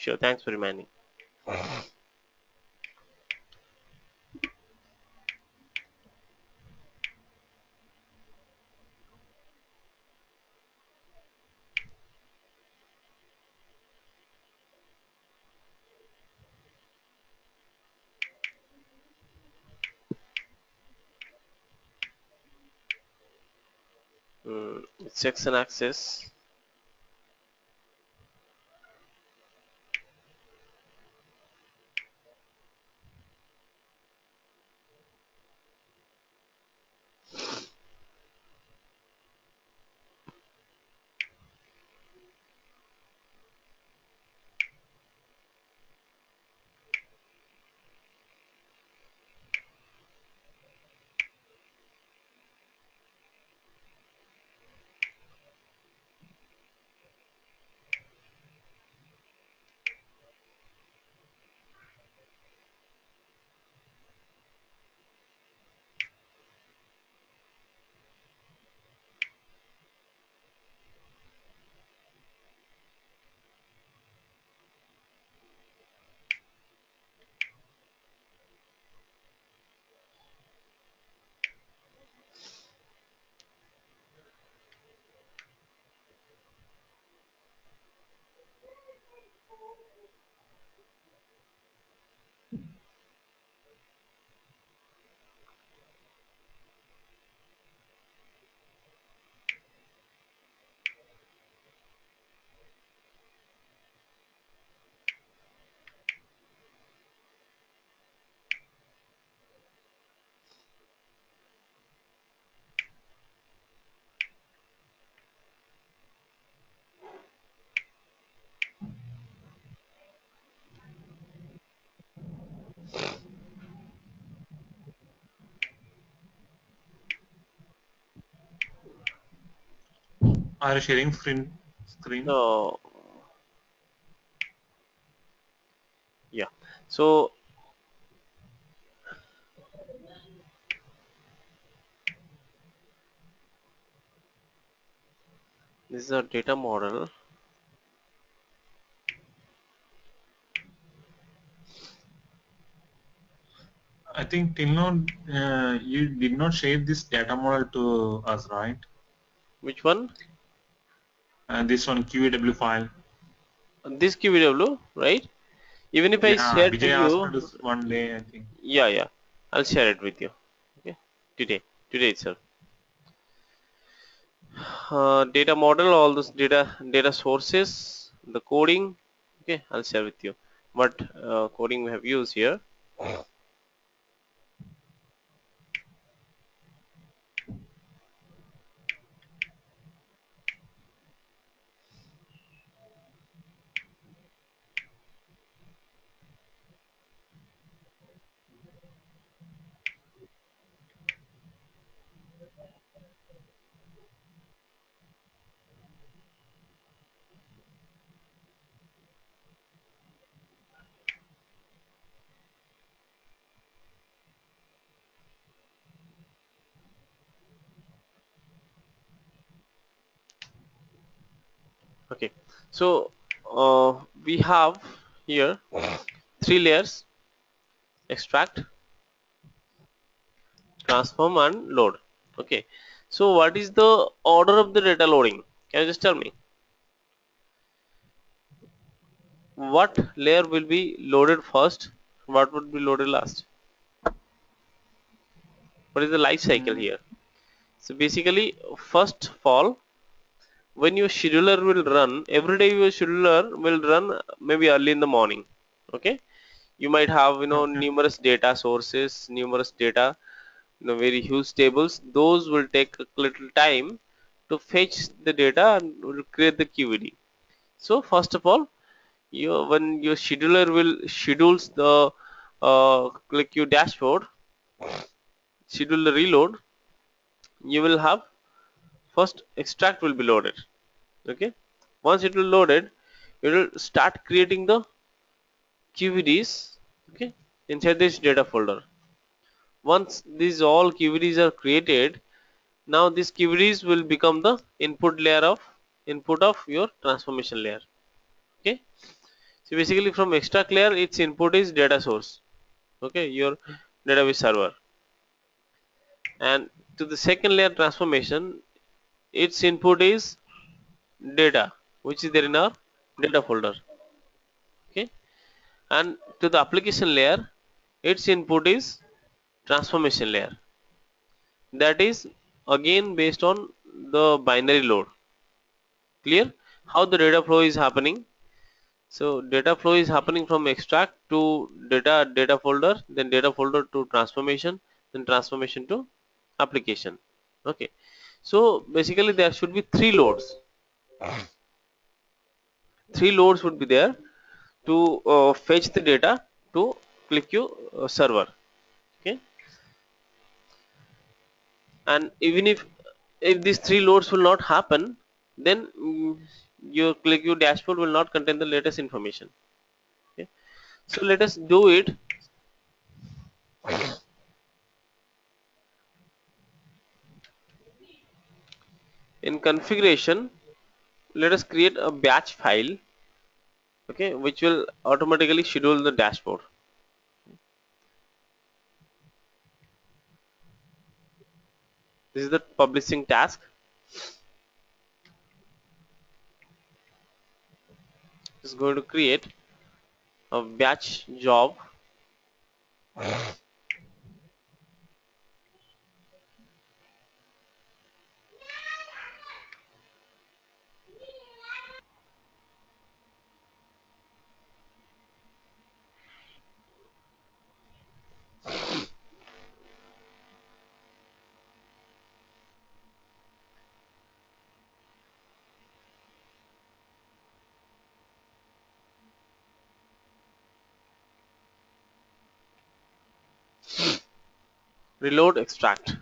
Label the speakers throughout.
Speaker 1: Sure, thanks for reminding. Section access.
Speaker 2: Are you sharing screen?
Speaker 1: So yeah, so this is a data model.
Speaker 2: I think till now you did not share this data model to us, right?
Speaker 1: Which one?
Speaker 2: This one QEW file.
Speaker 1: This QVW, right? Even if I
Speaker 2: Yeah,
Speaker 1: share to
Speaker 2: Vijay asked
Speaker 1: you,
Speaker 2: us one day, I think.
Speaker 1: yeah, yeah, I'll share it with you. Okay, today, today itself. Data model, all those data sources, the coding. Okay, I'll share with you what coding we have used here. Okay, so we have here three layers: extract, transform, and load. Okay, so what is the order of the data loading? Can you just tell me what layer will be loaded first? What would be loaded last? What is the life cycle
Speaker 2: Mm,
Speaker 1: here? So basically, first of all, when your scheduler will run, every day your scheduler will run maybe early in the morning. Okay, you might have
Speaker 2: okay.
Speaker 1: numerous data sources, numerous data, very huge tables. Those will take a little time to fetch the data and will create the QED. So first of all, when your scheduler will schedules the QlikView dashboard, schedule the reload, you will have first extract will be loaded. Okay, once it will loaded, it will start creating the QVDs. Okay, inside this data folder. Once these all QVDs are created, now these QVDs will become the input of your transformation layer. Okay, So basically from extract layer, its input is data source. Okay, your database server. And to the second layer transformation, its input is data, which is there in our data folder. Okay, and to the application layer, its input is transformation layer. That is again based on the binary load. Clear how the data flow is happening? So data flow is happening from extract to data folder, then data folder to transformation, then transformation to application. Okay, so basically there should be three loads. Three loads would be there to fetch the data to QlikView server. Okay, and even if these three loads will not happen, then your QlikView dashboard will not contain the latest information. Okay, so let us do it. In configuration, let us create a batch file, okay, which will automatically schedule the dashboard. This is the publishing task. It's going to create a batch job. Reload extract.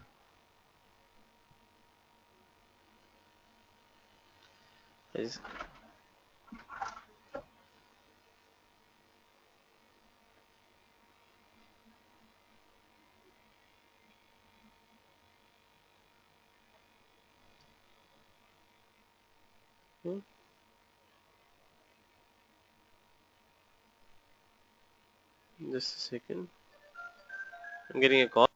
Speaker 1: Yes. Hmm, just a second. I'm getting a call.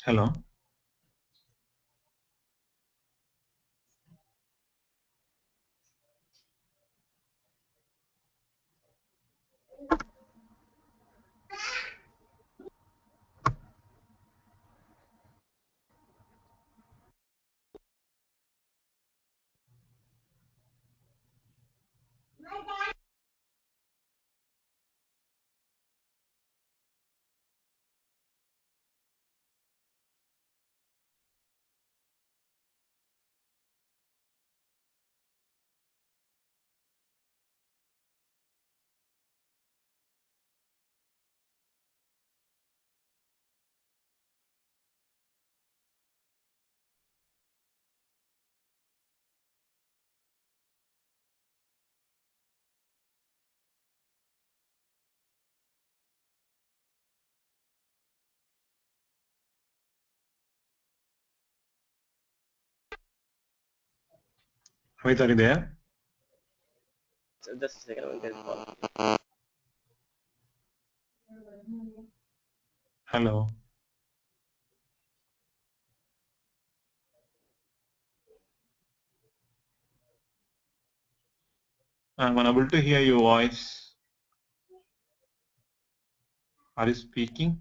Speaker 2: Hello. Amit, are you there?
Speaker 1: Just a second, I will get it call.
Speaker 2: Hello. I'm unable to hear your voice. Are you speaking?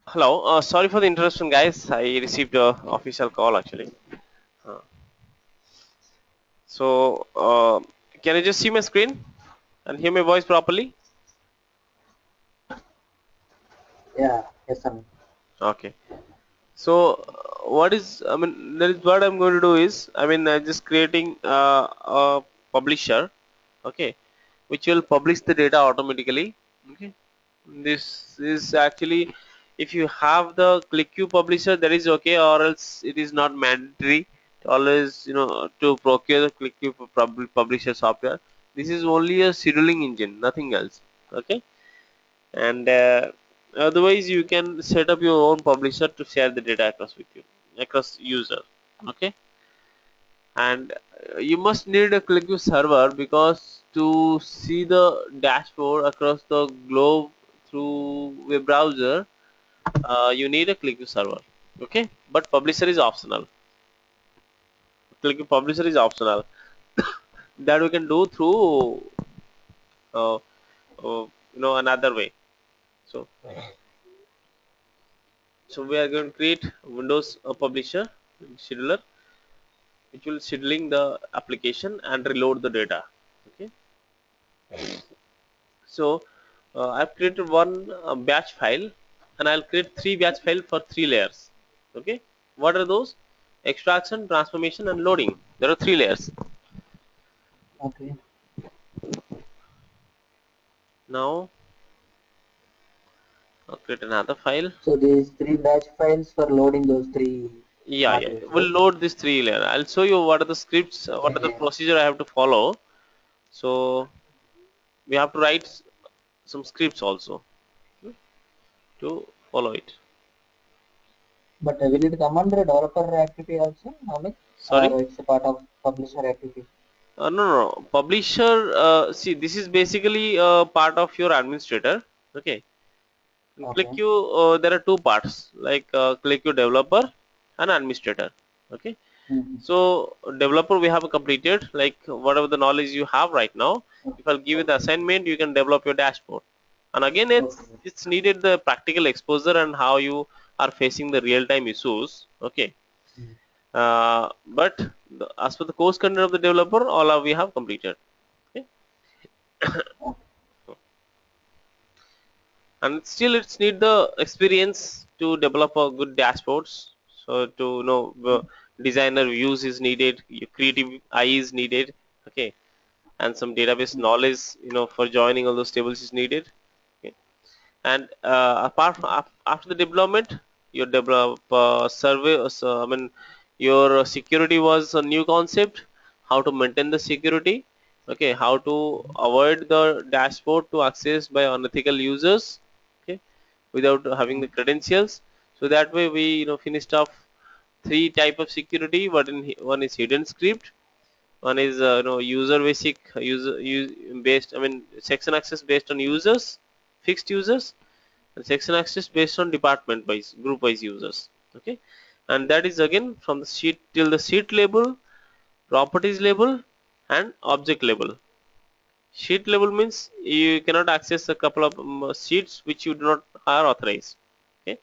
Speaker 1: Hello, sorry for the interruption, guys. I received a official call actually. Uh, so, can you just see my screen and hear my voice properly?
Speaker 3: Yeah, yes, sir.
Speaker 1: Okay. I mean, that is what I'm going to do is, I mean, just creating a publisher, okay, which will publish the data automatically. Okay. This is actually, if you have the QlikView publisher, that is okay, or else it is not mandatory to always, to procure the QlikView publisher software. This is only a scheduling engine, nothing else. Okay, and otherwise you can set up your own publisher to share the data across with you, across user. Okay, and you must need a QlikView server because to see the dashboard across the globe through web browser, you need a QlikView server. Okay, but publisher is optional. QlikView publisher is optional. That we can do through uh, another way. So we are going to create Windows publisher scheduler, which will scheduling the application and reload the data. Okay, so I've created one batch file, and I'll create three batch file for three layers. Okay, what are those? Extraction, transformation, and loading. There are three layers.
Speaker 3: Okay.
Speaker 1: Now I'll create another file.
Speaker 3: So these three batch files for loading those three
Speaker 1: Yeah,
Speaker 3: modules,
Speaker 1: we'll
Speaker 3: right?
Speaker 1: load this three layer. I'll show you what are the scripts, what are the
Speaker 3: Okay.
Speaker 1: procedure I have to follow. So we have to write some scripts also to follow it.
Speaker 3: But will it come under developer activity also, Amit?
Speaker 1: Sorry.
Speaker 3: Or it's a part of publisher activity?
Speaker 1: No, no, no. Publisher, see, this is basically part of your administrator. Okay. In
Speaker 3: Okay.
Speaker 1: QlikView, there are two parts, like QlikView developer and administrator. Okay.
Speaker 3: Mm-hmm.
Speaker 1: So, developer we have completed, like whatever the knowledge you have right now. If I'll give you the
Speaker 3: Okay.
Speaker 1: assignment, you can develop your dashboard. And again, it's needed the practical exposure and how you are facing the real-time issues. Okay.
Speaker 3: Okay.
Speaker 1: But as for the course content of the developer, all we have completed. Okay.
Speaker 3: Okay.
Speaker 1: And still it's need the experience to develop a good dashboards. So to know the designer views is needed, your creative eye is needed. Okay, and some database knowledge, for joining all those tables is needed. Okay. And apart from after the development, your develop survey, so, I mean, your security was a new concept, how to maintain the security. Okay, how to avoid the dashboard to access by unethical users. Okay, without having the credentials. So that way we finished off three type of security. One is hidden script, one is user basic based, I mean, section access based on users, fixed users, and section access based on department wise, group wise users. Okay, and that is again from the sheet till the sheet label, properties label, and object label. Sheet level means you cannot access a couple of sheets which you do not are authorized. Okay,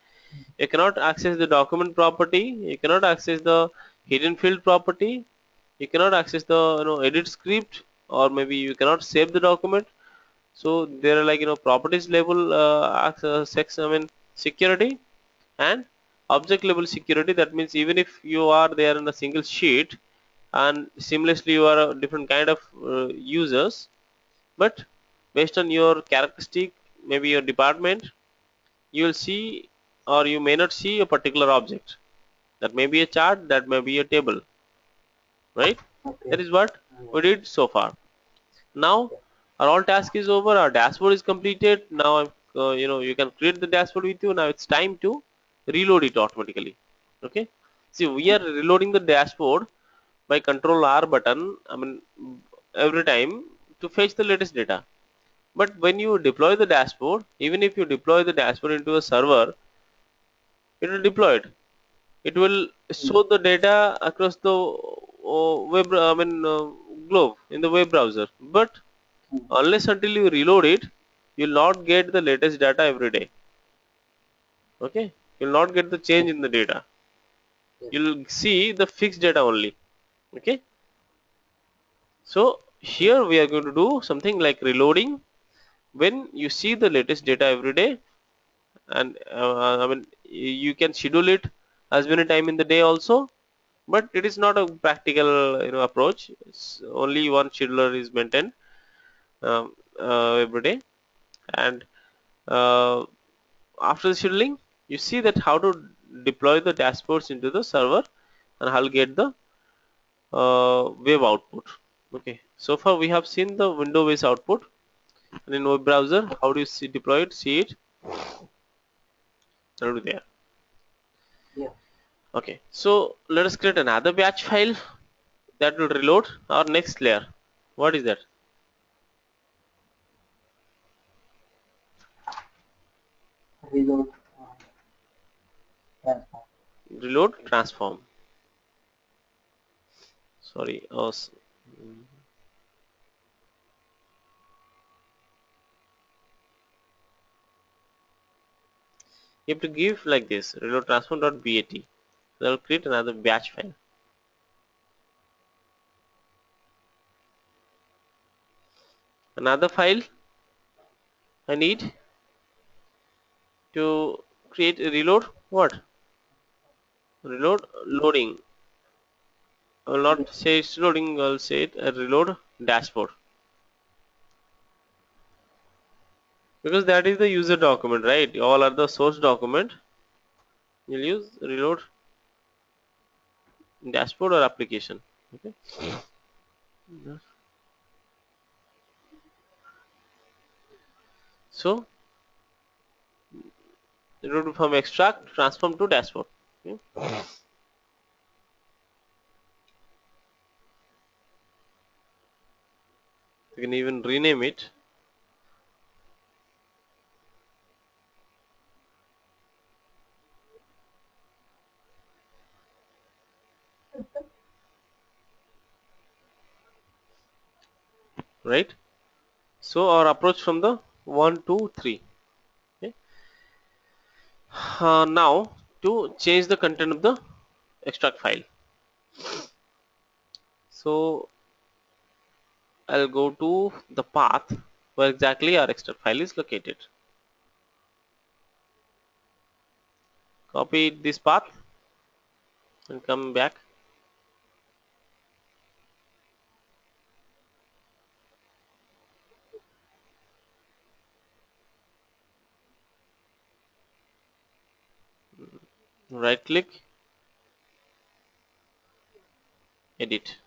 Speaker 1: you cannot access the document property, you cannot access the hidden field property, you cannot access the edit script, or maybe you cannot save the document. So there are like properties level section, I mean security, and object level security. That means even if you are there in a single sheet and seamlessly you are a different kind of users, but based on your characteristic, maybe your department, you will see or you may not see a particular object. That may be a chart, that may be a table, right? That
Speaker 3: Okay.
Speaker 1: is what we did so far. Now
Speaker 3: Yeah.
Speaker 1: our all task is over, our dashboard is completed. Now you can create the dashboard with you. Now it's time to reload it automatically. Okay, see, we are reloading the dashboard by control R button, I mean every time, to fetch the latest data. But when you deploy the dashboard, even if you deploy the dashboard into a server, it will deploy it. It will
Speaker 3: Mm.
Speaker 1: show the data across the web, I mean globe in the web browser. But
Speaker 3: Mm.
Speaker 1: unless until you reload it, you'll not get the latest data every day. Okay, you'll not get the change
Speaker 3: Yes.
Speaker 1: in the data.
Speaker 3: Yes.
Speaker 1: You'll see the fixed data only. Okay, so here we are going to do something like reloading. When you see the latest data every day, and I mean you can schedule it as many time in the day also, but it is not a practical approach. It's only one scheduler is maintained every day. And uh, after the scheduling, you see that how to deploy the dashboards into the server, and I'll get the web output. Okay, so far we have seen the window based output, and in web browser how do you see deploy it, see it over there.
Speaker 3: Yeah.
Speaker 1: Okay, so let us create another batch file that will reload our next layer. What is that?
Speaker 3: Reload. Transform.
Speaker 1: Reload transform. Sorry, you have to give like this, reload transform.bat. That will create another batch file. Another file I need to create a reload. What? Reload loading. I will
Speaker 3: Yes.
Speaker 1: not say it's loading, I'll say it a reload dashboard. Because that is the user document, right? All are the source document. You'll use reload dashboard or application. Okay. So reload from extract transform to dashboard. Okay. You can even rename it, right? So our approach from the 1, 2, 3. Okay. Now to change the content of the extract file. So I'll go to the path where exactly our extract file is located. Copy this path and come back. Right click, edit.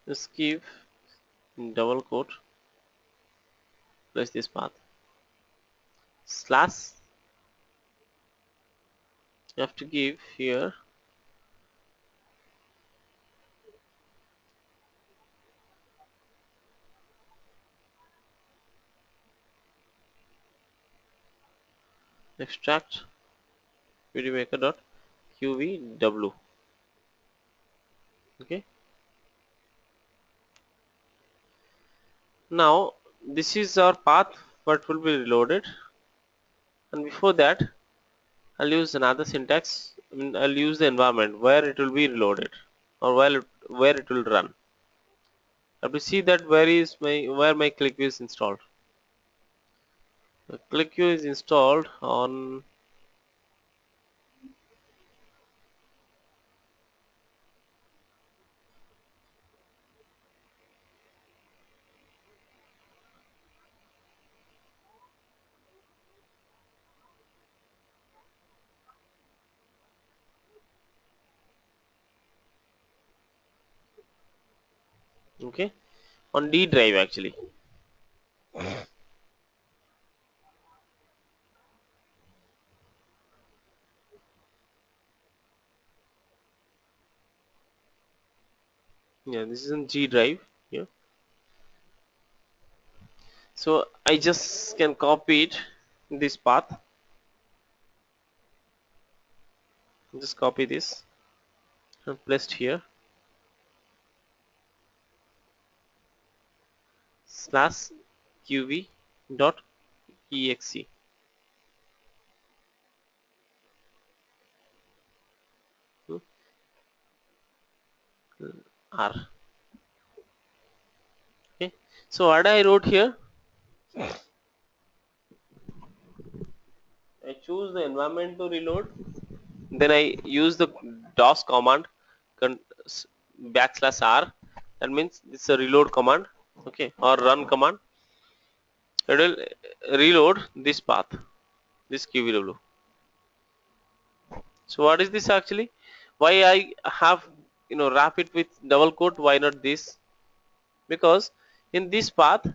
Speaker 1: Just give double quote, place this path. Slash, you have to give here extract videomaker.qvw. Okay. Now this is our path what will be reloaded, and before that I'll use another syntax. I'll use the environment where it will be reloaded or where it will run. I have to see that where my QlikView is installed. The QlikView is installed on okay on D drive actually. Yeah, this is in G drive. Yeah. So I just can copy it this path. Just copy this and paste here slash qv dot exe hmm, r. Okay. So what I wrote here, I choose the environment to reload. Then I use the DOS command backslash r. That means this is a reload command. Okay, or run command. It will reload this path, this QVW. So what is this actually? Why I have wrap it with double quote? Why not this? Because in this path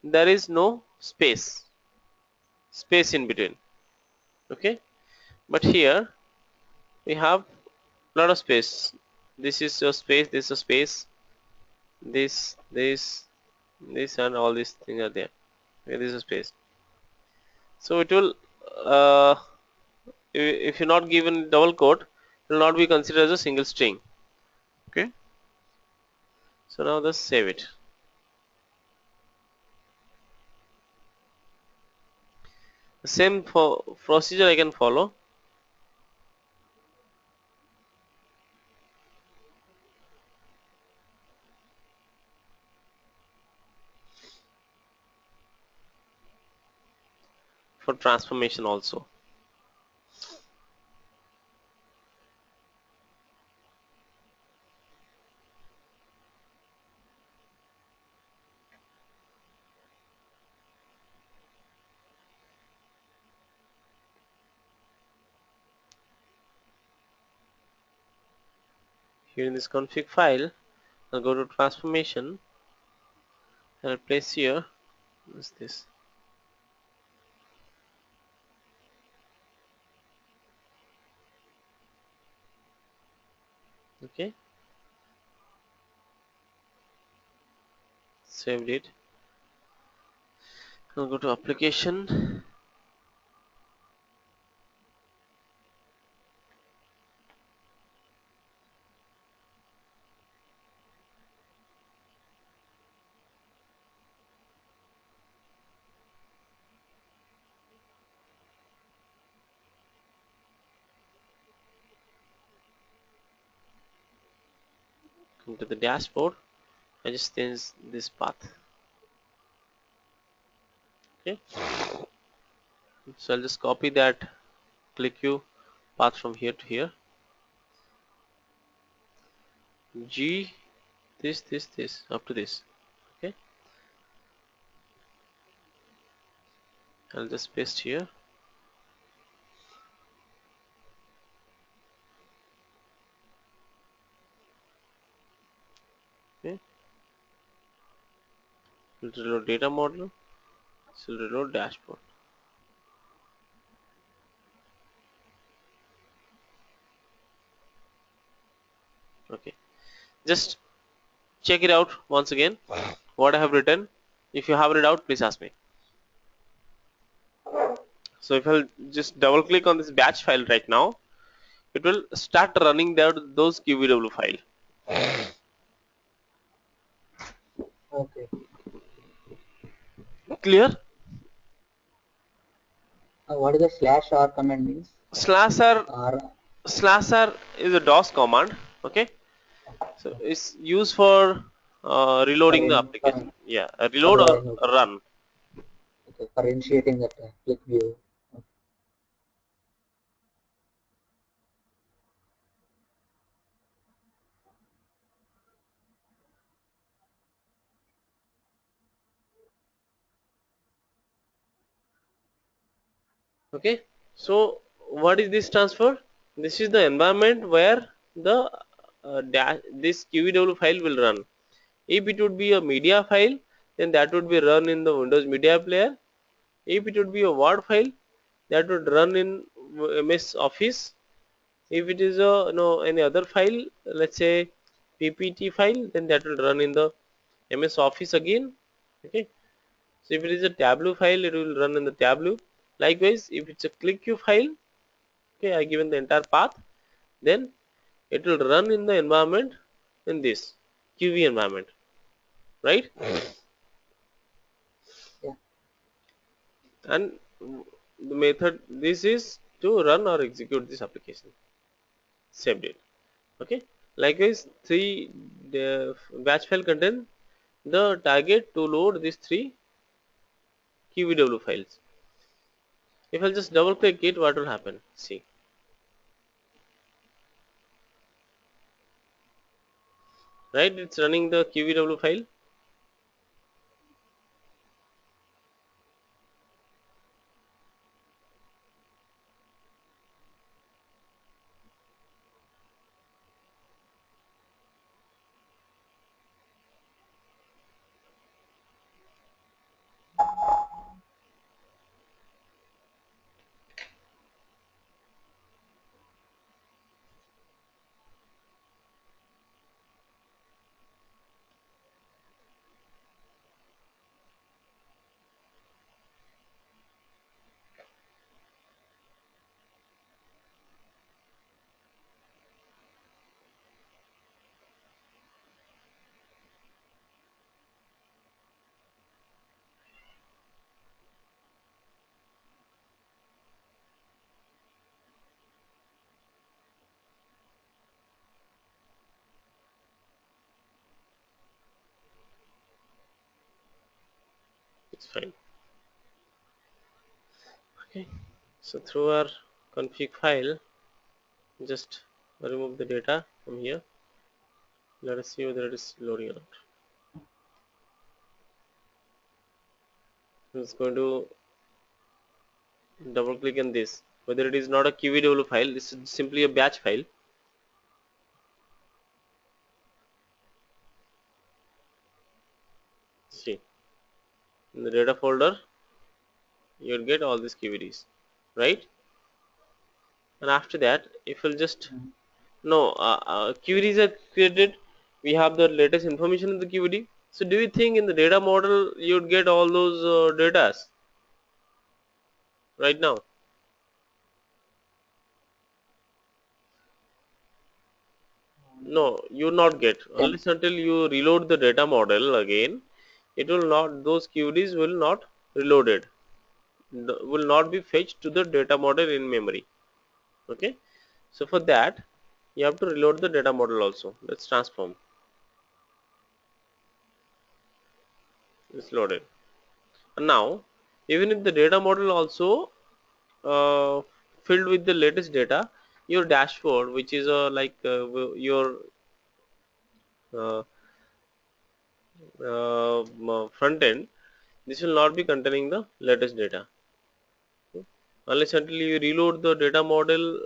Speaker 1: there is no space in between. Okay, but here we have lot of space. This is your space. This is a space. This, and all these things are there. Okay, this is space. So it will, uh, if you're not given double quote, it will not be considered as a single string. Okay. So now let's save it. The same for procedure I can follow for transformation also. Here in this config file, I'll go to transformation and I'll place here. What's this? Okay, saved it. I'll go to application. Come to the dashboard. I just change this path. Okay, so I'll just copy that QlikView path from here to here. G, this up to this. Okay, I'll just paste here. Okay, we'll reload data model. So reload dashboard. Okay, just check it out once again. What I have written. If you have it out, please ask me. So if I'll just double click on this batch file right now, it will start running those QVW file.
Speaker 3: Okay.
Speaker 1: Clear?
Speaker 3: What is the slash r command means?
Speaker 1: Slash
Speaker 3: R.
Speaker 1: r is a DOS command. Okay, so
Speaker 3: Okay.
Speaker 1: it's used for
Speaker 3: For
Speaker 1: reloading the
Speaker 3: in
Speaker 1: application. Yeah, a
Speaker 3: for
Speaker 1: reload or
Speaker 3: loading.
Speaker 1: a
Speaker 3: Okay.
Speaker 1: run.
Speaker 3: Okay. For initiating that click view.
Speaker 1: Okay, so what is this transfer? This is the environment where the this QEW file will run. If it would be a media file, then that would be run in the Windows Media Player. If it would be a Word file, that would run in MS Office. If it is a any other file, let's say PPT file, then that will run in the MS Office again. Okay, so if it is a Tableau file, it will run in the Tableau. Likewise, if it's a QlikView file, okay, I given the entire path, then it will run in the environment in this QV environment, right?
Speaker 3: Yeah.
Speaker 1: And the method this is to run or execute this application. Saved it. Okay. Likewise, the batch file contain the target to load these three QVW files. If I'll just double click it, what will happen? See, right? It's running the QVW file. It's fine. Okay. So through our config file, just remove the data from here. Let us see whether it is loading or not. I'm just going to double click on this. Whether it is not a QEW file, this is simply a batch file. See, in the data folder, you'll get all these QEDs, right? And after that, if you'll just
Speaker 3: Mm.
Speaker 1: no QEDs are created, we have the latest information in the QED. So, do you think in the data model you'd get all those datas right now? No, you not get
Speaker 3: Then
Speaker 1: unless until you reload the data model again. It will not; those QEDs will not reloaded. Will not be fetched to the data model in memory. Okay, so for that you have to reload the data model also. Let's transform. It's loaded. And now, even if the data model also uh, filled with the latest data, your dashboard, which is your uh, front end, this will not be containing the latest data. Unless until you reload the data model,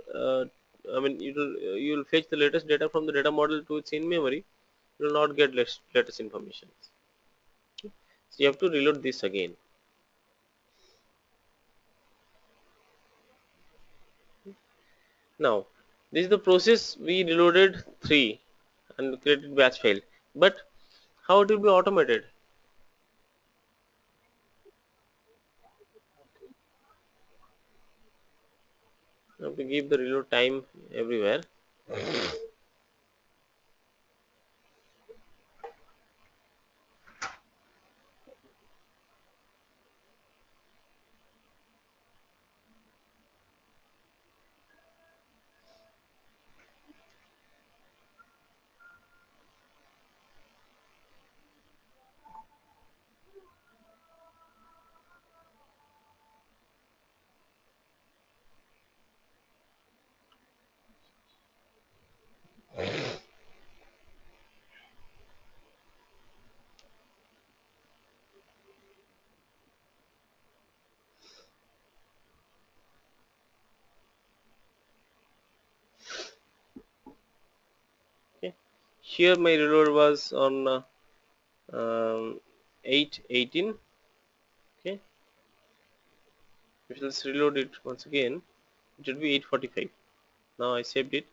Speaker 1: I mean you will fetch the latest data from the data model to its in memory. You will not get latest information. So you have to reload this again. Now this is the process. We reloaded 3 and created batch file, but how it will be automated? You have to give the reload time everywhere. Here my reload was on 8:18. Okay, if let's reload it once again, it should be 8:45. Now I saved it.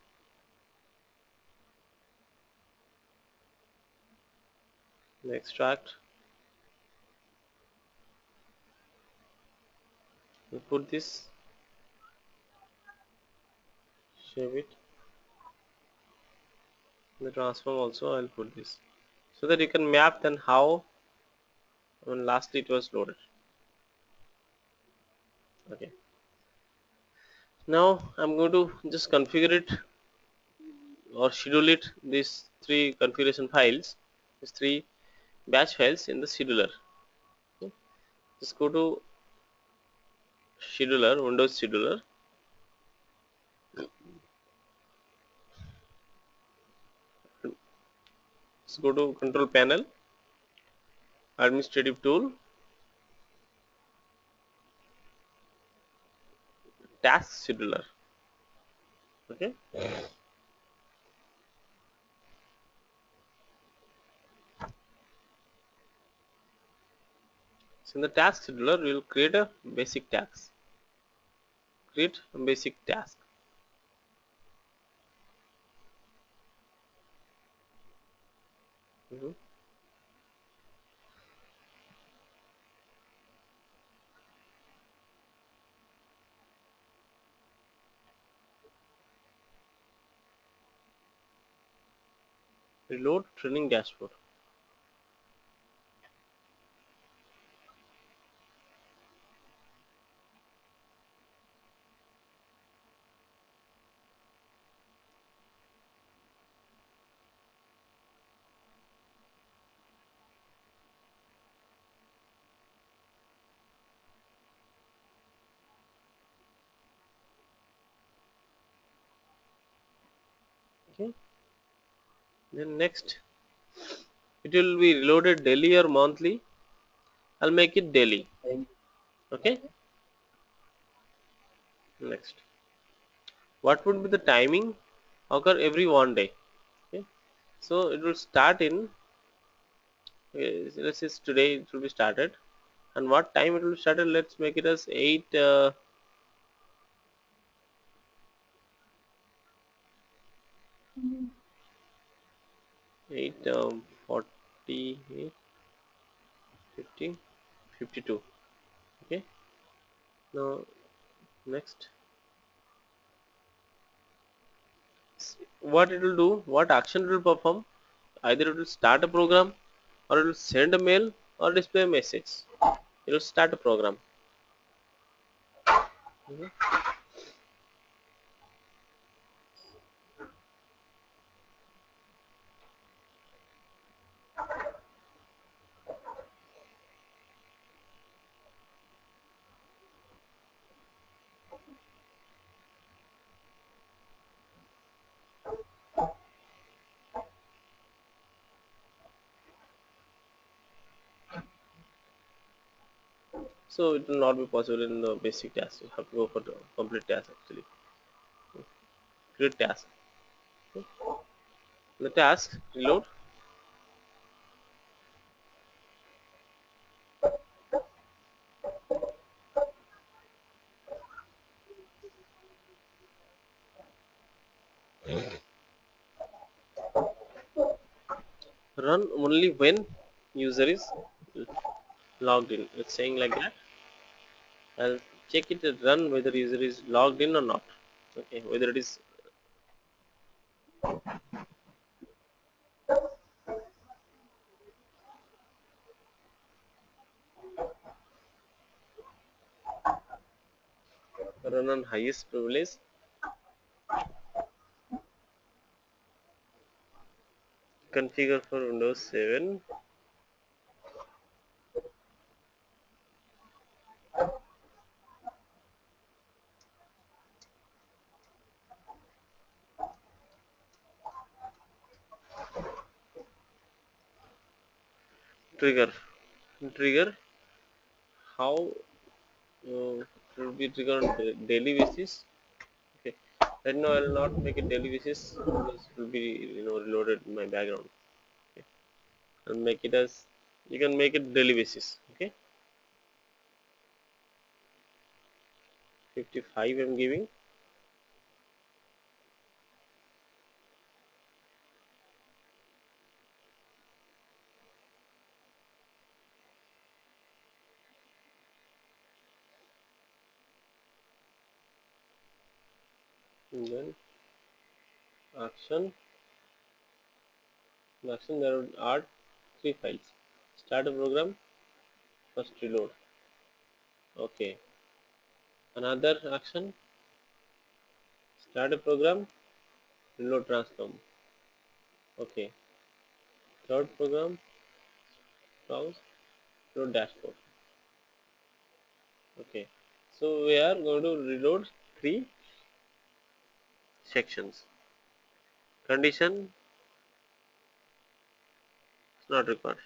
Speaker 1: Extract. We put this. Save it. The transform also I'll put this, so that you can map then how when lastly it was loaded. Okay. Now I'm going to just configure it or schedule it, these three configuration files, these three batch files in the scheduler. Okay. Just go to scheduler, Windows scheduler. Just go to control panel, administrative tool, task scheduler. Okay. So in the task scheduler, we will create a basic task. Create a basic task. Mhm. Reload training dashboard. Okay. Then next, it will be reloaded daily or monthly. I'll make it daily. Okay.
Speaker 3: Okay.
Speaker 1: Next, what would be the timing? Occur every one day. Okay. So it will start in. Let's say today it will be started. And what time it will be started? Let's make it as 8. 8 48 50 52. Okay. Now next, what it will do, what action it will perform, either it will start a program or it will send a mail or display a message. It will start a program. Mhm. So it will not be possible in the basic task. You have to go for the complete task actually. Create task. The task reload, run only when user is logged in. It's saying like that. I'll check it and run whether user is logged in or not. Okay, whether it is run on highest privilege. Configure for Windows 7. Trigger. Trigger how it will be triggered on daily basis. Okay, Right now I will not make it daily basis because it will be reloaded in my background. Okay. I'll make it as, you can make it daily basis. Okay, 55 I'm giving. And then action, there are three files. Start a program, first reload. Okay. Another action, start a program, reload transform. Okay. Third program, browse, reload dashboard. Okay. So we are going to reload three sections. Condition is not required.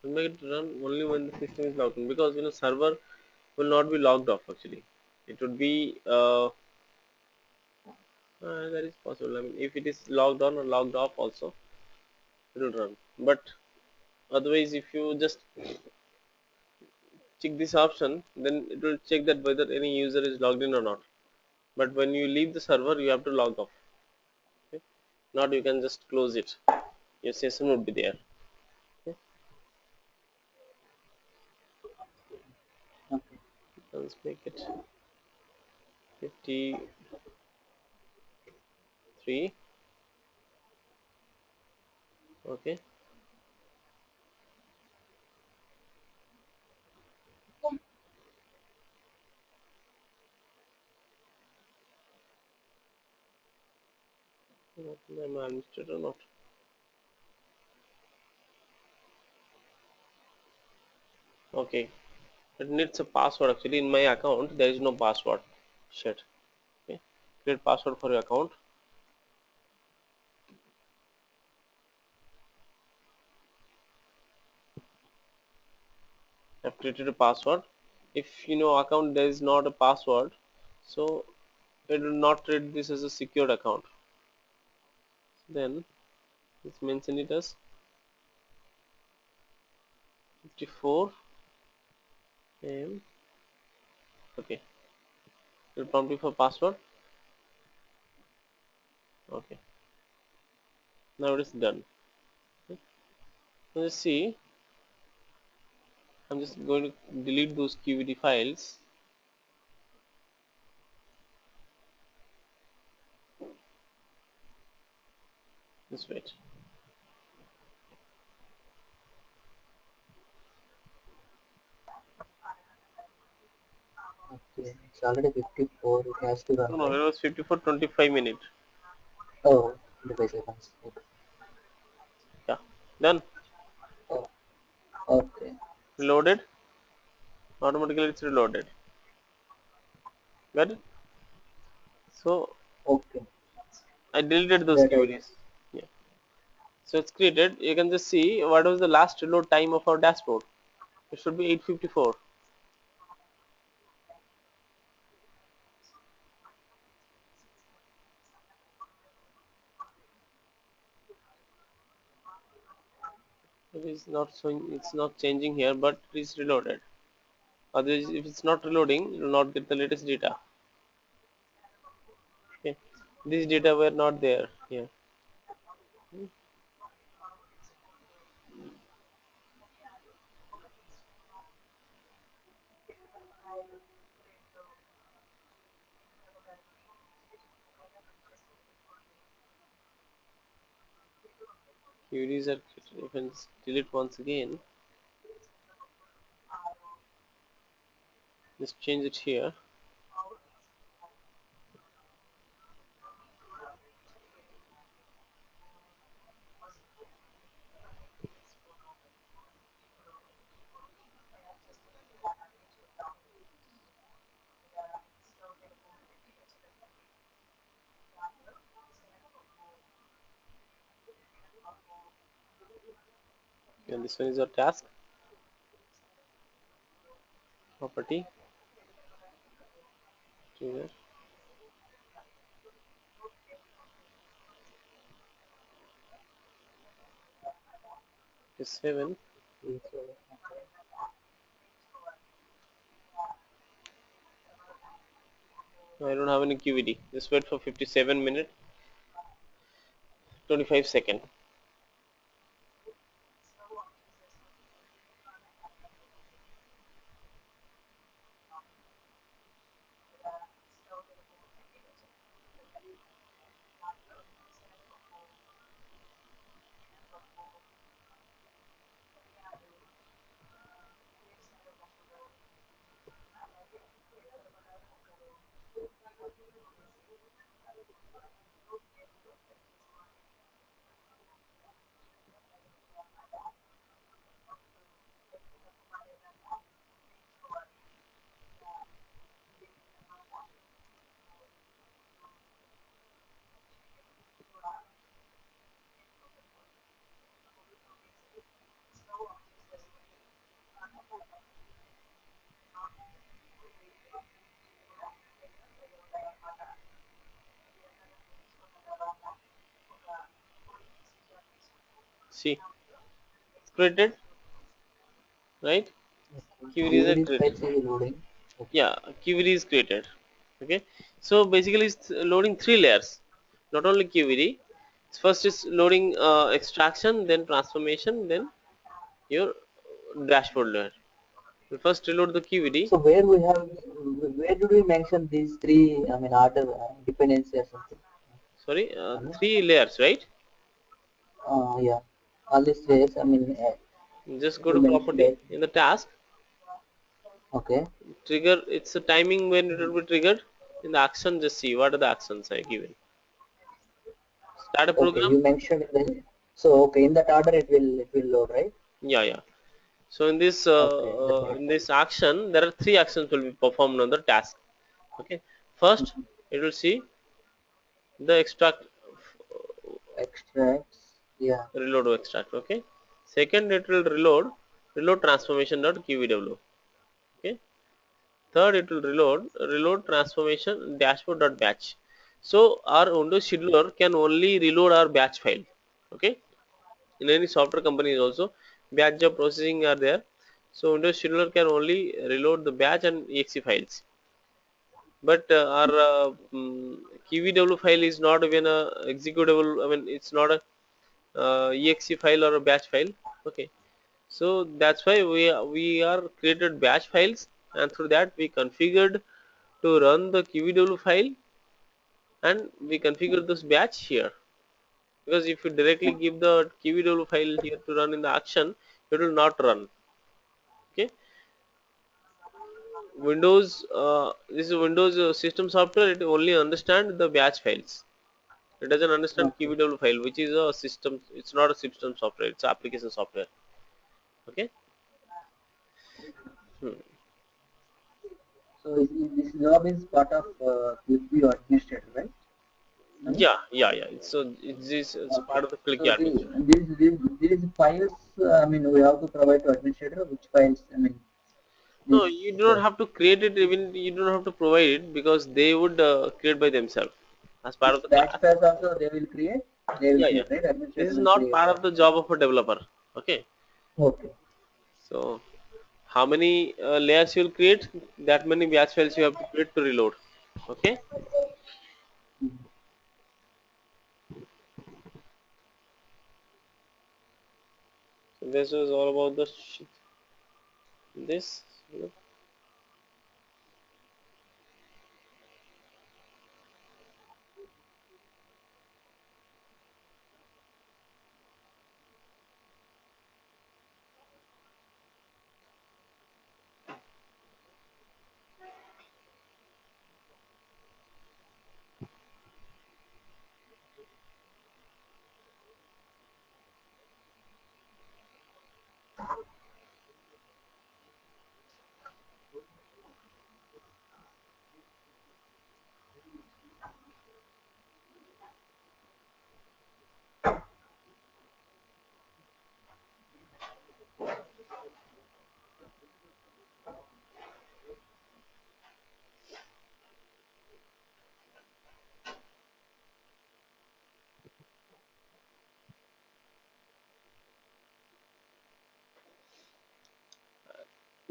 Speaker 1: We'll make it run only when the system is logged in, because server will not be logged off actually. It would be that is possible. I mean, if it is logged on or logged off also, it will run. But otherwise, if you just check this option, then it will check that whether any user is logged in or not. But when you leave the server, you have to log off. Okay? Not you can just close it. Your session would be there. Okay?
Speaker 3: Okay.
Speaker 1: Let's make it 53. Okay. I'm administrator or not. Okay. It needs a password actually. In my account, there is no password. Shit. Okay. Create password for your account. I've created a password. If account there is not a password, so it will not treat this as a secured account. Then let's mention it as 54 am. Okay, it will prompt you for password. Okay, now it is done. Okay. Let's see. I'm just going to delete those QVD files. Just wait.
Speaker 3: Okay. It's already 54. It has to run,
Speaker 1: No,
Speaker 3: right?
Speaker 1: it was 54 25 minutes.
Speaker 3: Oh, 25 seconds. Okay.
Speaker 1: Yeah, done.
Speaker 3: Oh, okay.
Speaker 1: Reloaded. Automatically it's reloaded. Got it? So
Speaker 3: Okay.
Speaker 1: I deleted those
Speaker 3: That I can.
Speaker 1: QVDs. Yeah. So it's created. You can just see what was the last reload time of our dashboard. It should be 8:54. It is not showing. It's not changing here, but it is reloaded. Otherwise, if it's not reloading, you will not get the latest data. Okay, these data were not there here. QVDs are. You can delete once again. Just change it here. And this one is your task property. Trigger is 7. I don't have any QED. Just wait for 57 minutes 25 seconds. See, it's created, right?
Speaker 3: Okay.
Speaker 1: QED is
Speaker 3: QVD
Speaker 1: created.
Speaker 3: files is loading. Okay.
Speaker 1: Yeah, QED is created. Okay, so basically it's loading three layers, not only QED. First is loading extraction, then transformation, then your dashboard layer. We first reload the QED.
Speaker 3: So where did we mention these three? I mean, order dependency or something.
Speaker 1: Sorry,
Speaker 3: Hello?
Speaker 1: three layers, right?
Speaker 3: Yeah. All these layers. I mean,
Speaker 1: Just go
Speaker 3: you
Speaker 1: to
Speaker 3: mentioned
Speaker 1: property
Speaker 3: that.
Speaker 1: in the task.
Speaker 3: Okay.
Speaker 1: Trigger. It's a timing when it will be triggered. In the action, just see what are the actions I given. Start a
Speaker 3: Okay.
Speaker 1: program.
Speaker 3: You mentioned in the. So okay, in that order it will load, right?
Speaker 1: Yeah, yeah. So
Speaker 3: Okay. That makes
Speaker 1: in
Speaker 3: sense.
Speaker 1: this action, there are three actions will be performed on the task. Okay. First,
Speaker 3: Mhm.
Speaker 1: it will see the extract,
Speaker 3: Extracts. Yeah.
Speaker 1: reload to extract. Okay. Second, it will reload transformation dot qvw. Okay. Third, it will reload transformation dashboard dot batch. So our Windows scheduler can only reload our batch file. Okay. In any software companies also, batch job processing are there. So Windows scheduler can only reload the batch and exe files. But our QVW file is not even a executable. I mean, it's not a exe file or a batch file. Okay, so that's why we are created batch files, and through that we configured to run the QVW file, and we configure this batch here. Because if you directly give the QVW file here to run in the action, it will not run. Okay, Windows this is Windows system software. It only understand the batch files. It doesn't understand
Speaker 3: Okay.
Speaker 1: QVW file, which is a system. It's not a system software. It's application software. Okay. Hmm.
Speaker 3: So this job is part of QlikView administrator, right? Hello?
Speaker 1: Yeah, yeah, yeah. It's
Speaker 3: Okay.
Speaker 1: part of the
Speaker 3: So
Speaker 1: QlikView administrator.
Speaker 3: these files, I mean, we have to provide to administrator which files, I mean,
Speaker 1: No,
Speaker 3: this,
Speaker 1: you do not have to create it. Even you do not have to provide it because they would create by themselves as part
Speaker 3: this
Speaker 1: of the
Speaker 3: batch
Speaker 1: class.
Speaker 3: files also they will create,
Speaker 1: Yeah, yeah.
Speaker 3: right?
Speaker 1: This
Speaker 3: Administrator
Speaker 1: is
Speaker 3: will
Speaker 1: not
Speaker 3: create
Speaker 1: part
Speaker 3: that.
Speaker 1: of the job of a developer. Okay.
Speaker 3: Okay.
Speaker 1: So how many layers you will create? That many batch files you have to create to reload. Okay.
Speaker 3: Mhm.
Speaker 1: So this was all about this.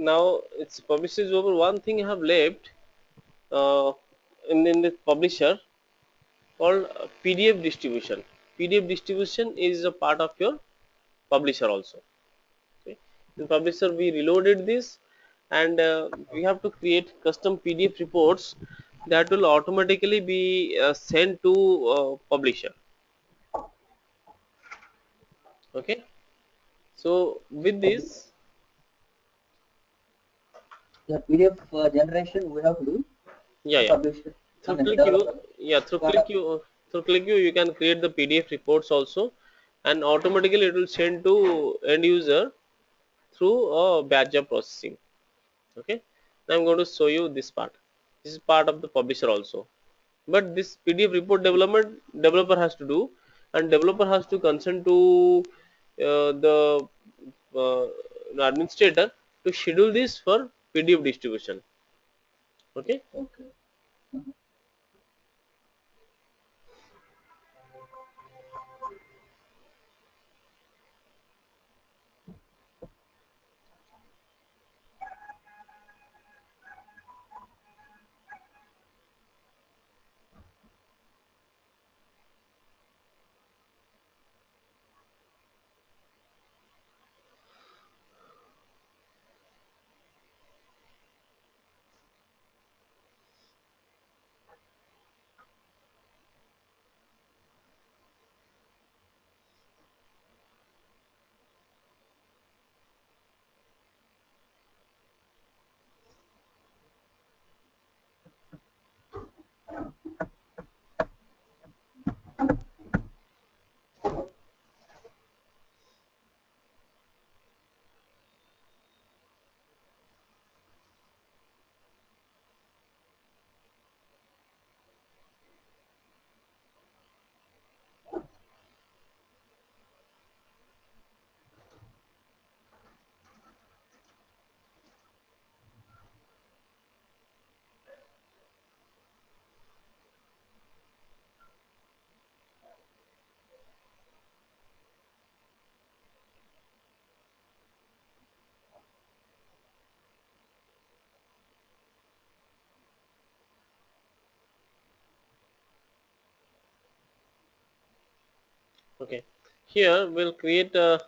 Speaker 1: now it's publishes over. One thing I have left uh, in the publisher called PDF distribution. PDF distribution is a part of your publisher also. Okay. In publisher we reloaded this, and we have to create custom PDF reports that will automatically be sent to publisher. Okay. So with
Speaker 3: Okay.
Speaker 1: this,
Speaker 3: The PDF generation we have to do
Speaker 1: yeah,
Speaker 3: the
Speaker 1: yeah,
Speaker 3: publisher. I
Speaker 1: through
Speaker 3: mean the
Speaker 1: QlikView,
Speaker 3: developer
Speaker 1: yeah,
Speaker 3: part of
Speaker 1: through QlikView you can create the PDF reports also, and automatically it will send to end user through a batch of processing. Okay, now I'm going to show you this part. This is part of the publisher also, but this PDF report development developer has to do, and developer has to consent to the uh, administrator to schedule this for PDF distribution. Okay.
Speaker 3: okay.
Speaker 1: Okay, here we'll create a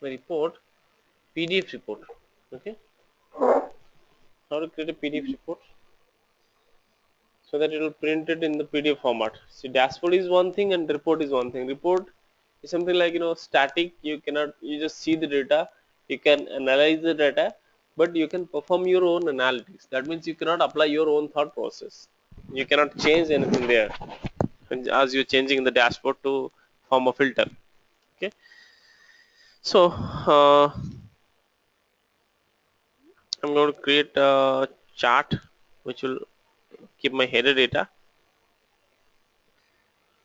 Speaker 1: report, PDF report. Okay, how to create a PDF report so that it will print it in the PDF format. See, dashboard is one thing and report is one thing. Report is something like static. You cannot, you just see the data, you can analyze the data, but you can perform your own analytics. That means you cannot apply your own thought process. You cannot change anything there as you're changing the dashboard to form a filter. Okay, so I'm going to create a chart which will keep my header data,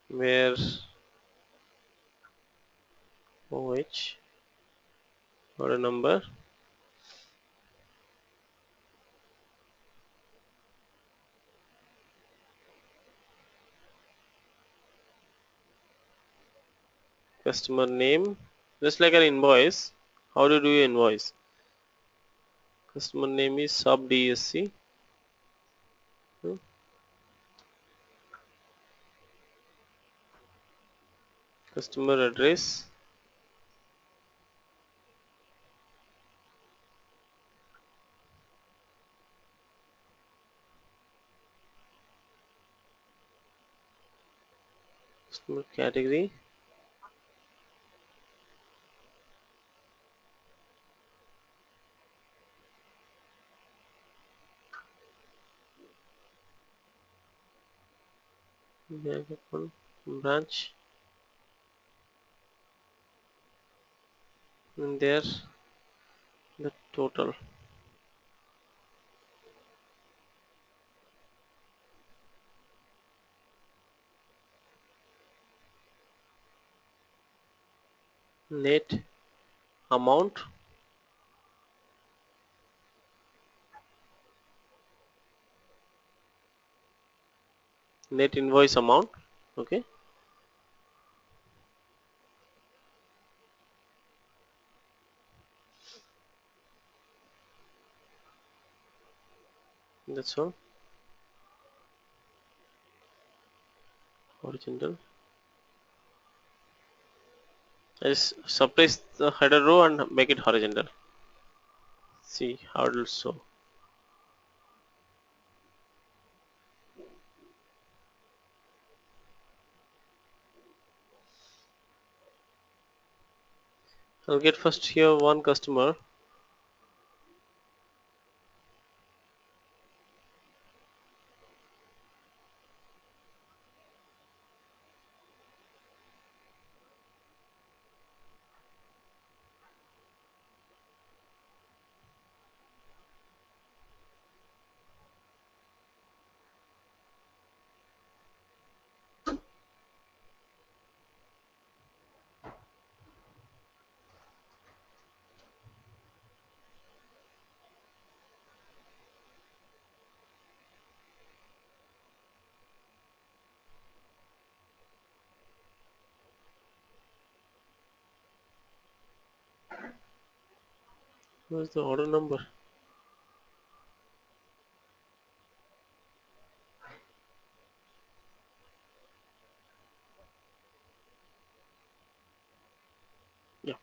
Speaker 1: where OH or a number, customer name, just like an invoice. How do you do your invoice? Customer name is sub DSC. hmm, Customer address, customer category, bank account, branch, and there the total. Net amount, net invoice amount. Okay, that's all. Horizontal. I just suppress the header row and make it horizontal. See how it will show. I'll get first here one customer. Where's the order number? Yeah.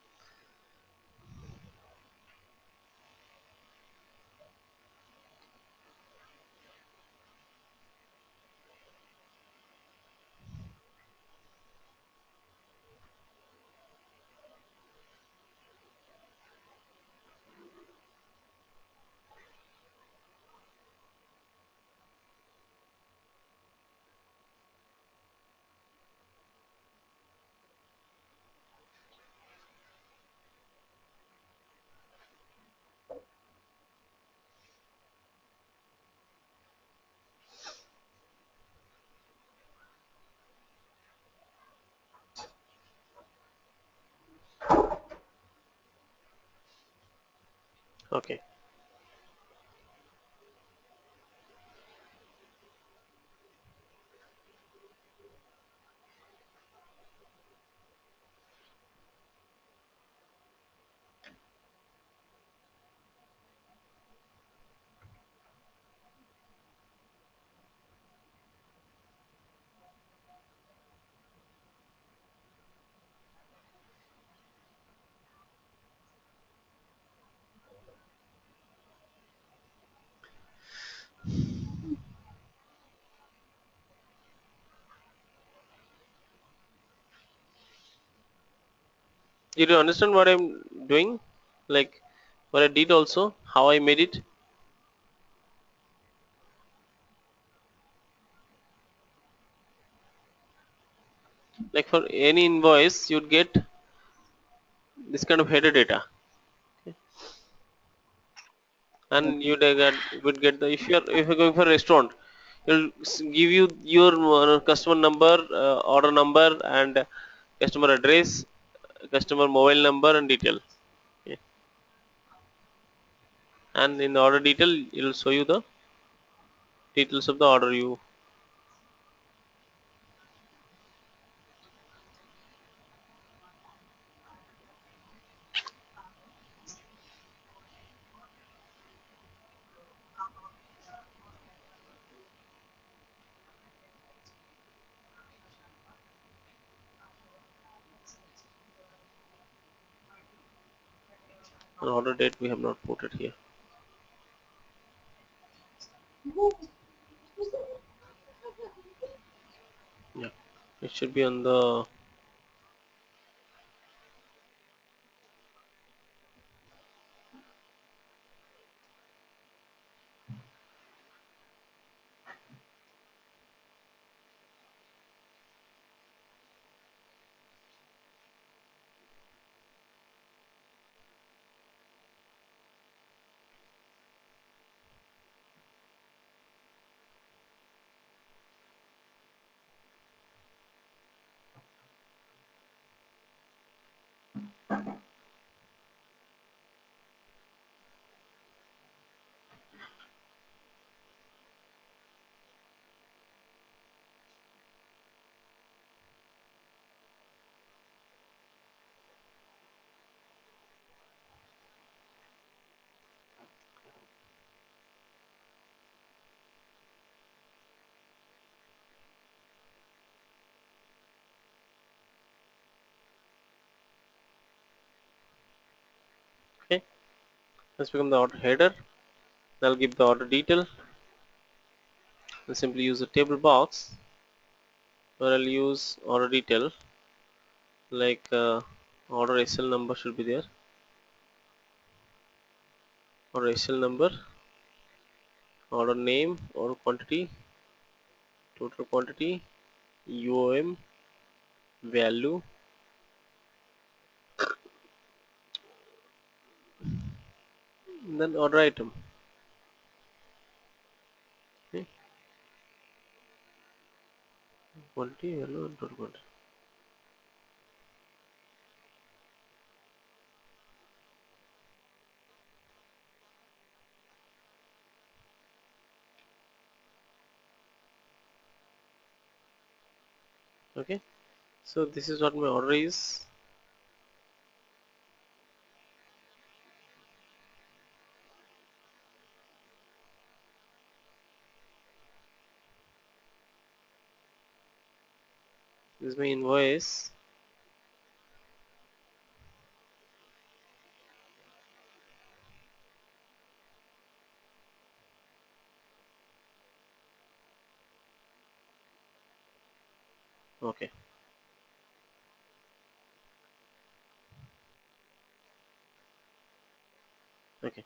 Speaker 1: Okay. Did you understand what I'm doing? Like what I did also, how I made it? Like for any invoice, you'd get this kind of header data, and
Speaker 3: Okay.
Speaker 1: would get the if you're going for a restaurant, it'll give you your customer number, order number, and customer address, customer mobile number, and detail. Okay. And in the order detail, it'll show you the details of the order you. An order date we have not put it here. Yeah, it should be on the. Let's become the order header. I'll give the order detail. I'll simply use a table box, or I'll use order detail, like order SL number should be there, or SL number, order name, order quantity, total quantity, UOM, value, and then order item. Okay. Quantity, value, and total quantity. Okay. So this is what my order is. This is my invoice. Okay. Okay.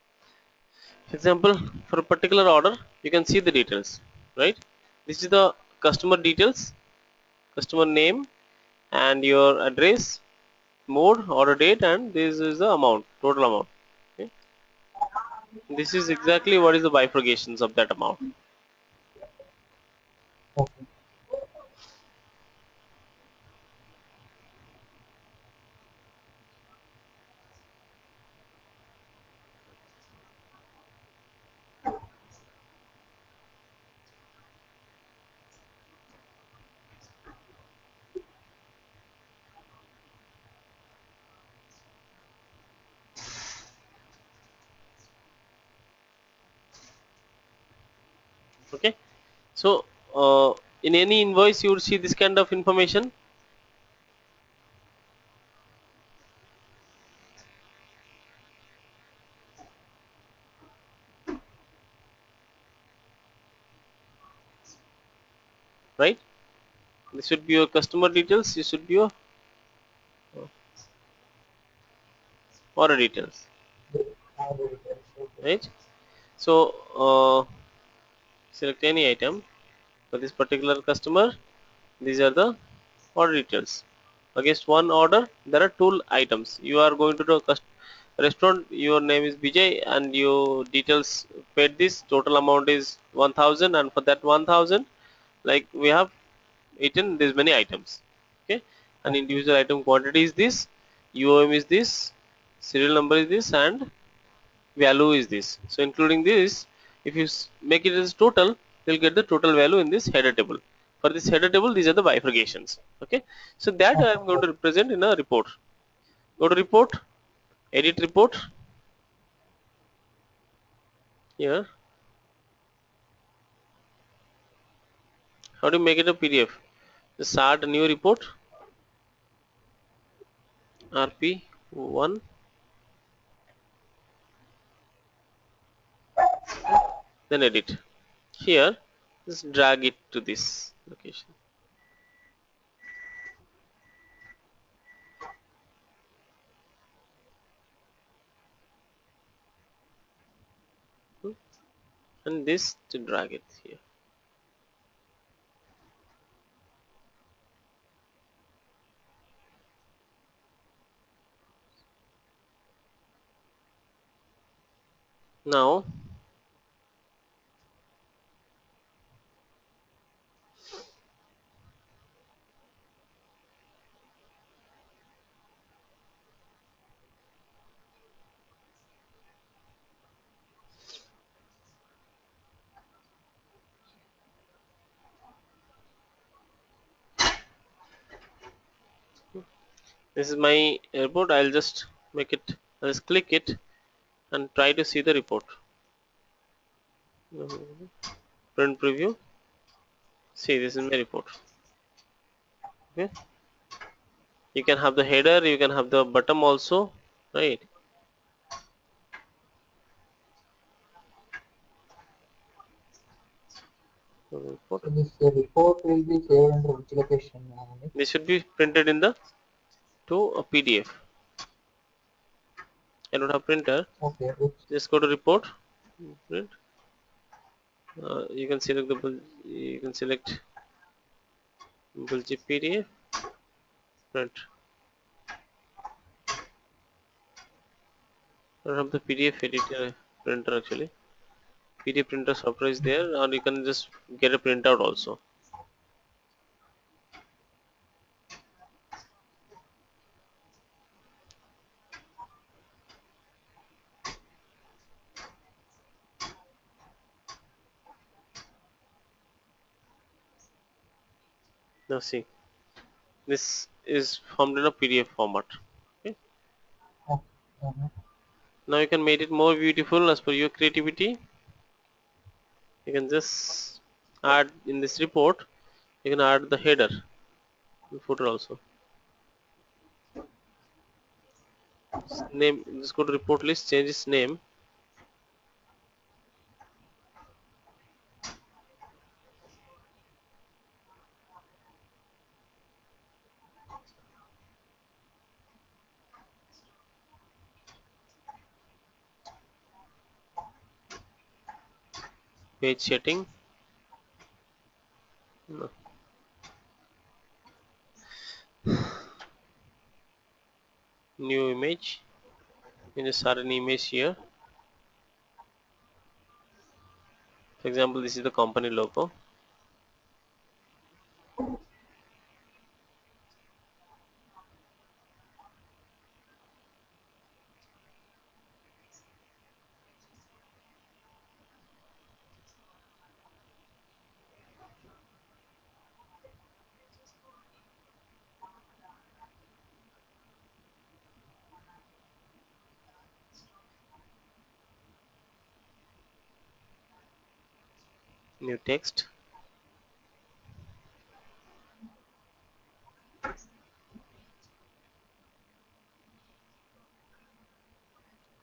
Speaker 1: For example, for a particular order, you can see the details, right? This is the customer details, customer name, and your address, mode, order date, and this is the amount, total amount. Okay. This is exactly what is the bifurcations of that amount.
Speaker 3: Okay.
Speaker 1: Okay. So in any invoice, you would see this kind of information, right? This should be your customer details. This should be your order details,
Speaker 3: All the details. Okay.
Speaker 1: right? So select any item for this particular customer. These are the order details. Against one order, there are two items. You are going to the restaurant. Your name is Vijay, and your details paid this. Total amount is 1,000, and for that 1,000, like we have eaten this many items. Okay, and
Speaker 3: Okay.
Speaker 1: individual item quantity is this, UOM is this, serial number is this, and value is this. So including this, if you make it as total, you'll get the total value in this header table. For this header table, these are the bifurcations. Okay, so that I
Speaker 3: Okay.
Speaker 1: am going to represent in a report. Go to report, edit report here. How do you make it a PDF? Just start a new report, RP1, then edit. Here, just drag it to this location. Hmm, and this to drag it here. Now, this is my report. I'll just make it. I'll just click it and try to see the report. Print preview. See, this is my report. Okay, you can have the header, you can have the bottom also, right? Report.
Speaker 3: So this report will be saved under which location?
Speaker 1: This should be printed in the to a PDF. I don't have printer.
Speaker 3: Okay, which
Speaker 1: Just go to report. Print. You can select you can select bulgy PDF. Print. I don't have the PDF editor printer actually. PDF printer software is there, or you can just get a printout also. Now see, this is formed in a PDF format. Okay.
Speaker 3: oh, uh-huh.
Speaker 1: Now you can make it more beautiful as per your creativity. You can just add in this report. You can add the header, and footer also. Name. Just go to report list. Change its name. Page setting. No. New image. You can just add an image here. For example, this is the company logo. New text.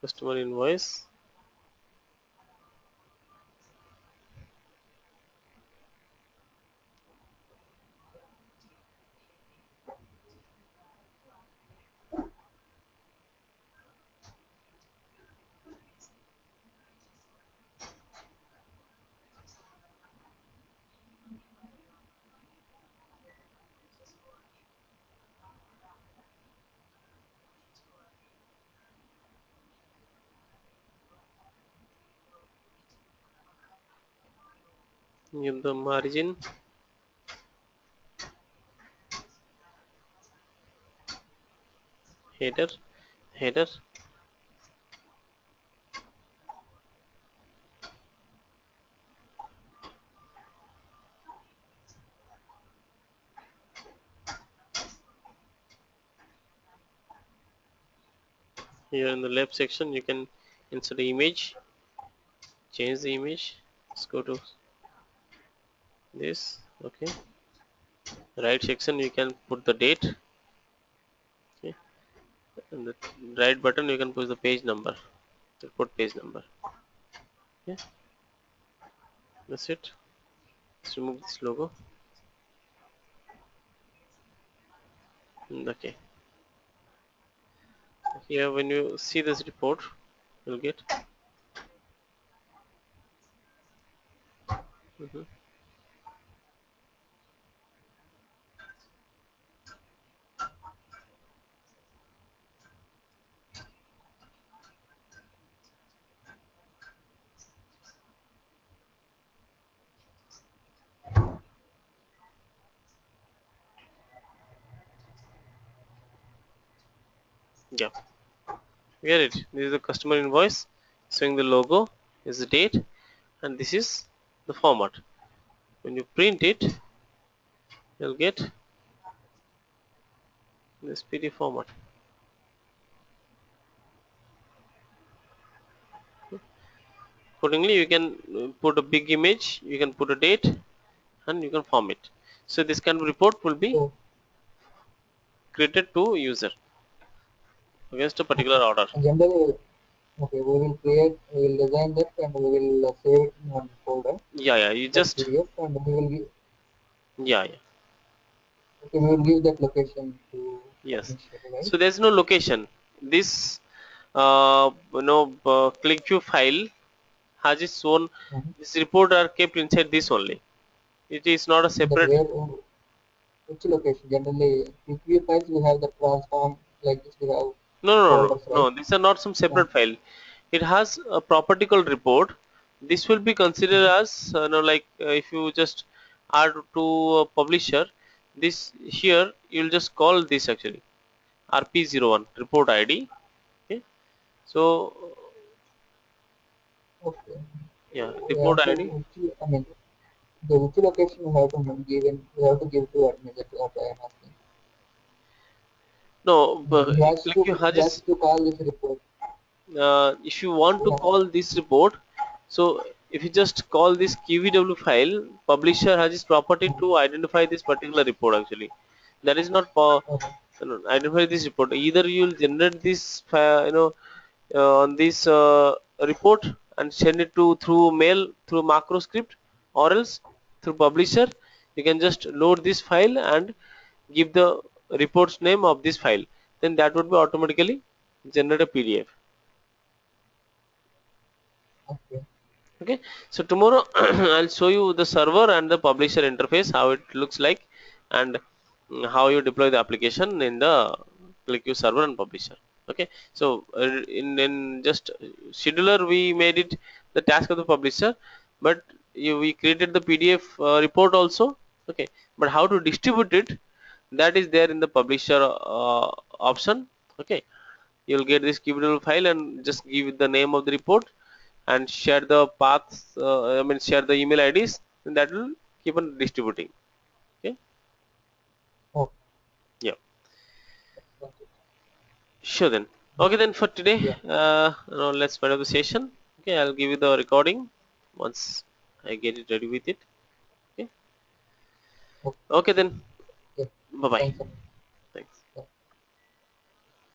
Speaker 1: Customer invoice. Give the margin. Header. Header. Here in the left section, you can insert the image. Change the image. Let's go to this. Okay. Right section, you can put the date. Okay. And the right button, you can push the page number. Put page number. Okay. That's it. Let's remove this logo. Okay. Here, when you see this report, you'll get. Mhm. Yeah. Get it. This is the customer invoice showing the logo, is the date, and this is the format. When you print it, you'll get this PDF format. Accordingly, you can put a big image, you can put a date, and you can form it. So this kind of report will be
Speaker 3: So
Speaker 1: created to user against a particular
Speaker 3: okay.
Speaker 1: order.
Speaker 3: Generally, Okay, we will design that and we will save it in one folder,
Speaker 1: Yeah, you
Speaker 3: that
Speaker 1: just,
Speaker 3: PDF, and we will give,
Speaker 1: yeah.
Speaker 3: okay, we will give that location to
Speaker 1: Yes.
Speaker 3: administrator, right?
Speaker 1: So there's no location. This QlikView file has its own.
Speaker 3: Mm-hmm.
Speaker 1: This report are kept inside this only. It is not a
Speaker 3: But
Speaker 1: separate.
Speaker 3: where, which location? Generally, QlikView files we have the transform like this. We have
Speaker 1: No, no, no, no,
Speaker 3: folders, right?
Speaker 1: no. These are not some
Speaker 3: Yeah.
Speaker 1: separate file. It has a property called report. This will be considered
Speaker 3: Mm-hmm.
Speaker 1: as like if you just add to a publisher, this here you'll just call this actually RP01 report ID. Okay. So
Speaker 3: Okay.
Speaker 1: yeah,
Speaker 3: Yeah.
Speaker 1: report
Speaker 3: So
Speaker 1: ID.
Speaker 3: which, I mean, the which location we have to give in, we have to give to admin. That's what I am asking.
Speaker 1: No, but
Speaker 3: He has to call this report.
Speaker 1: if you want to
Speaker 3: Yeah.
Speaker 1: call this report, so if you just call this QVW file, publisher has this property to identify this particular report actually. That is not
Speaker 3: Okay.
Speaker 1: identify this report. Either you will generate this on this report and send it to through mail through macro script, or else through publisher you can just load this file and give the report's name of this file. Then that would be automatically generate a PDF.
Speaker 3: Okay.
Speaker 1: Okay, so tomorrow I'll show you the server and the publisher interface, how it looks like, and how you deploy the application in the QlikView server and publisher. Okay, so in just scheduler we made it the task of the publisher, but we created the PDF report also. Okay, but how to distribute it, that is there in the publisher option. Okay, you'll get this QW file and just give it the name of the report and share the paths, share the email IDs, and that will keep on distributing. Okay,
Speaker 3: Oh,
Speaker 1: yeah,
Speaker 3: got it.
Speaker 1: sure then. Okay, then for today,
Speaker 3: Yeah.
Speaker 1: now let's wind up the session. Okay, I'll give you the recording once I get it ready with it. Okay,
Speaker 3: Okay.
Speaker 1: okay then,
Speaker 3: Yeah.
Speaker 1: bye bye.
Speaker 3: Thanks.